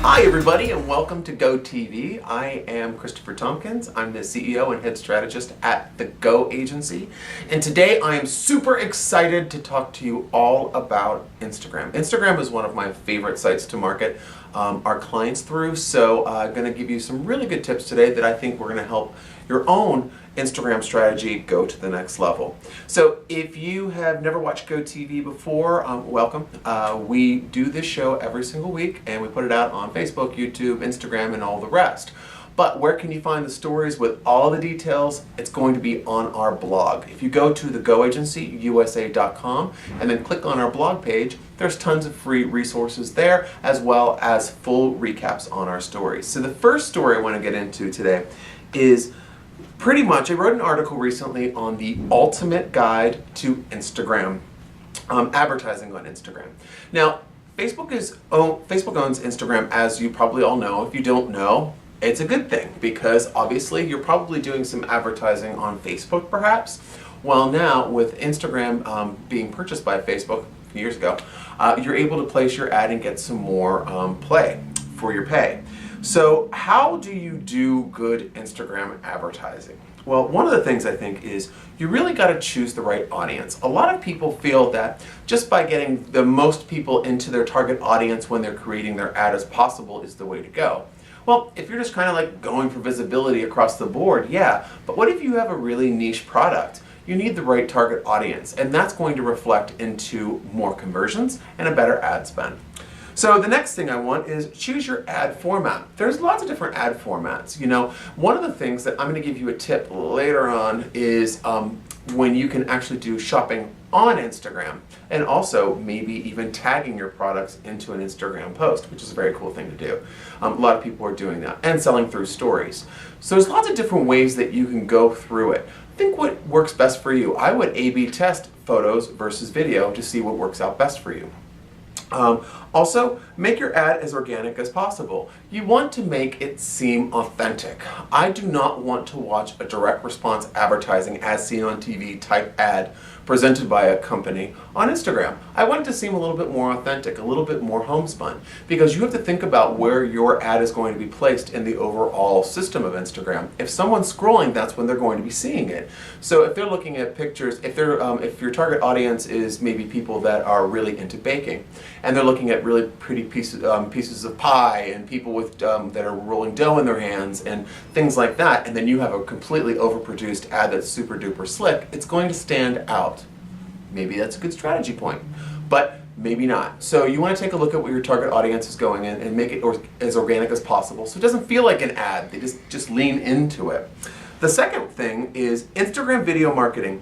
Hi everybody and welcome to Go TV. I am Christopher Tompkins. I'm the CEO and head strategist at the Go Agency. And today I am super excited to talk to you all about Instagram. Instagram is one of my favorite sites to market our clients through. So I'm going to give you some really good tips today that I think we're going to help your own Instagram strategy go to the next level. So if you have never watched Go TV before, welcome. We do this show every single week and we put it out on Facebook, YouTube, Instagram, and all the rest. But where can you find the stories with all the details? It's going to be on our blog. If you go to thegoagencyusa.com and then click on our blog page, there's tons of free resources there as well as full recaps on our stories. So the first story I want to get into today is pretty much, I wrote an article recently on the ultimate guide to Instagram, advertising on Instagram. Now, Facebook owns Instagram, as you probably all know. If you don't know, it's a good thing because obviously you're probably doing some advertising on Facebook perhaps. Well, now with Instagram being purchased by Facebook a few years ago, you're able to place your ad and get some more play for your pay. So how do you do good Instagram advertising? Well, one of the things I think is you really got to choose the right audience. A lot of people feel that just by getting the most people into their target audience when they're creating their ad as possible is the way to go. Well, if you're just kind of like going for visibility across the board, yeah, but what if you have a really niche product? You need the right target audience, and that's going to reflect into more conversions and a better ad spend. So the next thing I want is choose your ad format. There's lots of different ad formats. You know, one of the things that I'm going to give you a tip later on is when you can actually do shopping on Instagram and also maybe even tagging your products into an Instagram post, which is a very cool thing to do. A lot of people are doing that and selling through stories. So there's lots of different ways that you can go through it. Think what works best for you. I would A/B test photos versus video to see what works out best for you. Also, make your ad as organic as possible. You want to make it seem authentic. I do not want to watch a direct response advertising as seen on TV type ad presented by a company on Instagram. I want it to seem a little bit more authentic, a little bit more homespun, because you have to think about where your ad is going to be placed in the overall system of Instagram. If someone's scrolling, that's when they're going to be seeing it. So if they're looking at pictures, if your target audience is maybe people that are really into baking, and they're looking at really pretty pieces of pie and people with that are rolling dough in their hands and things like that, and then you have a completely overproduced ad that's super duper slick, it's going to stand out. Maybe that's a good strategy point, but maybe not. So you want to take a look at what your target audience is going in and make it as organic as possible so it doesn't feel like an ad. They just lean into it. The second thing is Instagram video marketing.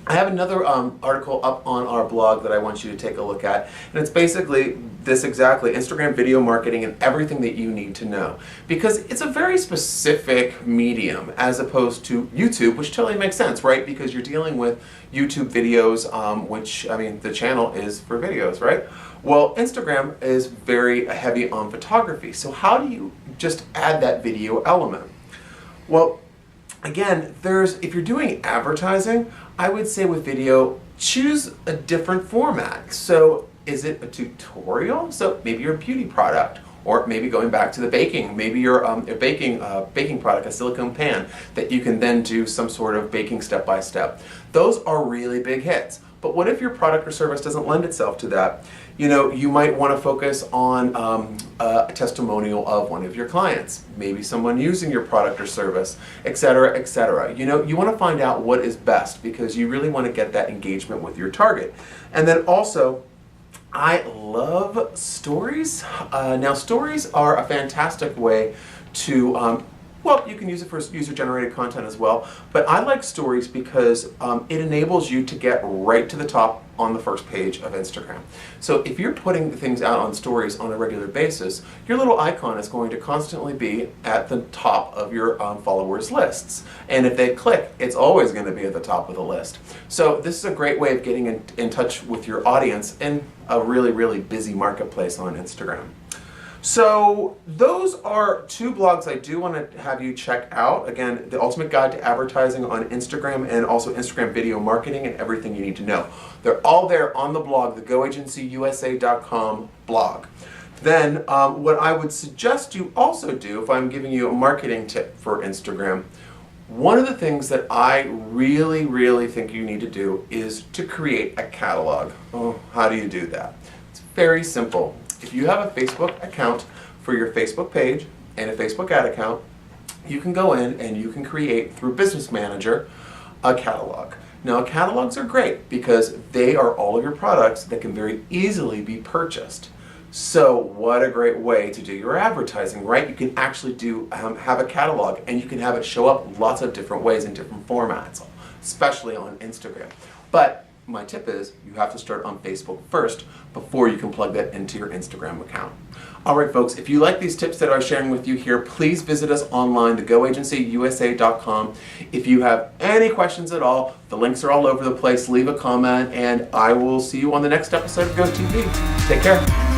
I have another article up on our blog that I want you to take a look at, and it's basically this exactly, Instagram video marketing and everything that you need to know. Because it's a very specific medium as opposed to YouTube, which totally makes sense, right? Because you're dealing with YouTube videos, which, I mean, the channel is for videos, right? Well, Instagram is very heavy on photography, so how do you just add that video element? Well, again, if you're doing advertising, I would say with video, choose a different format. So is it a tutorial? So maybe you're a beauty product, or maybe going back to the baking, maybe you're a baking product, a silicone pan, that you can then do some sort of baking step-by-step. Those are really big hits. But what if your product or service doesn't lend itself to that? You know, you might want to focus on a testimonial of one of your clients, maybe someone using your product or service, etc., etc. You know, you want to find out what is best because you really want to get that engagement with your target. And then also, I love stories. Now, stories are a fantastic way to well, you can use it for user-generated content as well, but I like stories because it enables you to get right to the top on the first page of Instagram. So if you're putting things out on stories on a regular basis, your little icon is going to constantly be at the top of your followers' lists. And if they click, it's always going to be at the top of the list. So this is a great way of getting in touch with your audience in a really, really busy marketplace on Instagram. So those are two blogs I do want to have you check out. Again, the Ultimate Guide to Advertising on Instagram and also Instagram Video Marketing and Everything You Need to Know. They're all there on the blog, thegoagencyusa.com blog. Then what I would suggest you also do, if I'm giving you a marketing tip for Instagram, one of the things that I really, really think you need to do is to create a catalog. Oh, how do you do that? It's very simple. If you have a Facebook account for your Facebook page and a Facebook ad account, you can go in and you can create, through Business Manager, a catalog. Now, catalogs are great because they are all of your products that can very easily be purchased. So what a great way to do your advertising, right? You can actually have a catalog, and you can have it show up lots of different ways in different formats, especially on Instagram. But my tip is you have to start on Facebook first before you can plug that into your Instagram account. All right, folks, if you like these tips that I'm sharing with you here, please visit us online, thegoagencyusa.com. If you have any questions at all, the links are all over the place. Leave a comment, and I will see you on the next episode of GoTV. Take care.